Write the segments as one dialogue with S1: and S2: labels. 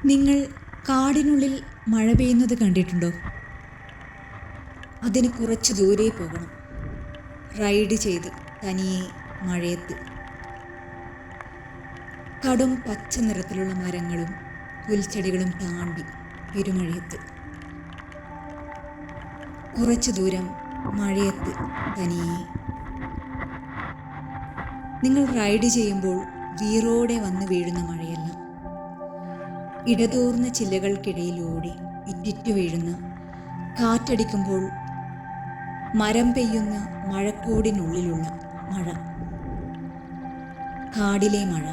S1: നിങ്ങൾ കാടിനുള്ളിൽ മഴ പെയ്യുന്നത് കണ്ടിട്ടുണ്ടോ? അതിന് കുറച്ച് ദൂരെ പോകണം, റൈഡ് ചെയ്ത് തനിയെ മഴയത്ത്. കടും പച്ച നിറത്തിലുള്ള മരങ്ങളും പുൽച്ചെടികളും താണ്ടി പെരുമഴയത്ത്. കുറച്ചു ദൂരം മഴയത്ത് തനിയെ. നിങ്ങൾ റൈഡ് ചെയ്യുമ്പോൾ വീറോടെ വന്ന് വീഴുന്ന മഴയല്ല, ഇടതൂർന്ന ചില്ലകൾക്കിടയിലൂടെ ഇറ്റിറ്റു വീഴുന്ന, കാറ്റടിക്കുമ്പോൾ മരം പെയ്യുന്ന മഴക്കോടിനുള്ളിലുള്ള മഴ. കാടിലെ മഴ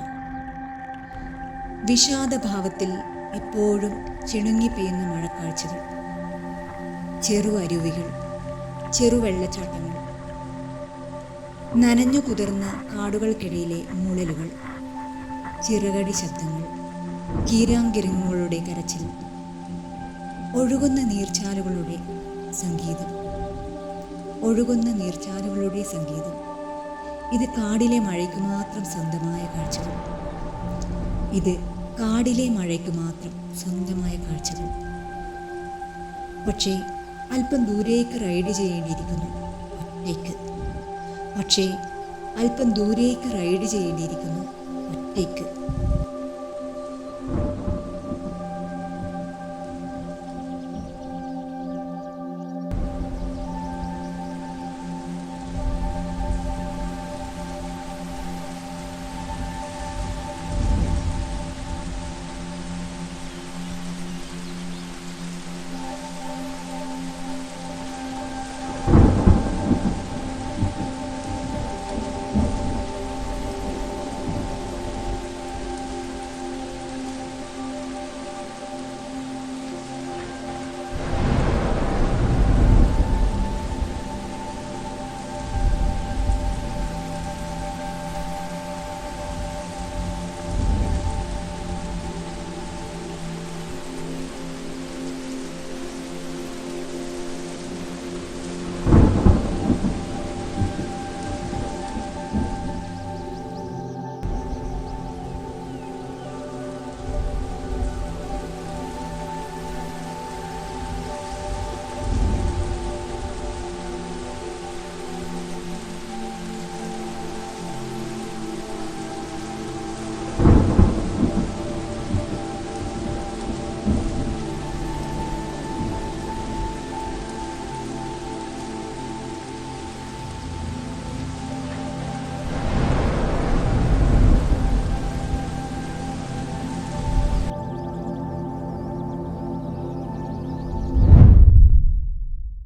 S1: വിഷാദഭാവത്തിൽ എപ്പോഴും ചിണുങ്ങിപ്പെയ്യുന്ന മഴക്കാഴ്ചകൾ. ചെറു അരുവികൾ, ചെറുവെള്ളച്ചാട്ടങ്ങൾ, നനഞ്ഞു കുതിർന്ന കാടുകൾക്കിടയിലെ മൂളലുകൾ, ചിറകടി ശബ്ദങ്ങൾ, കീരാങ്കിരങ്ങളുടെ കരച്ചിൽ, ഒഴുകുന്ന നീർച്ചാലുകളുടെ സംഗീതം. ഒഴുകുന്ന നീർച്ചാലുകളുടെ സംഗീതം. ഇത് കാടിലെ മഴയ്ക്ക് മാത്രം സ്വന്തമായ കാഴ്ചകൾ. ഇത് കാടിലെ മഴയ്ക്ക് മാത്രം സ്വന്തമായ കാഴ്ചകൾ. പക്ഷേ അല്പം ദൂരേക്ക് റൈഡ് ചെയ്യേണ്ടിയിരിക്കുന്നു ഒറ്റയ്ക്ക്. പക്ഷേ അല്പം ദൂരേക്ക് റൈഡ് ചെയ്യേണ്ടിയിരിക്കുന്നു ഒറ്റയ്ക്ക്.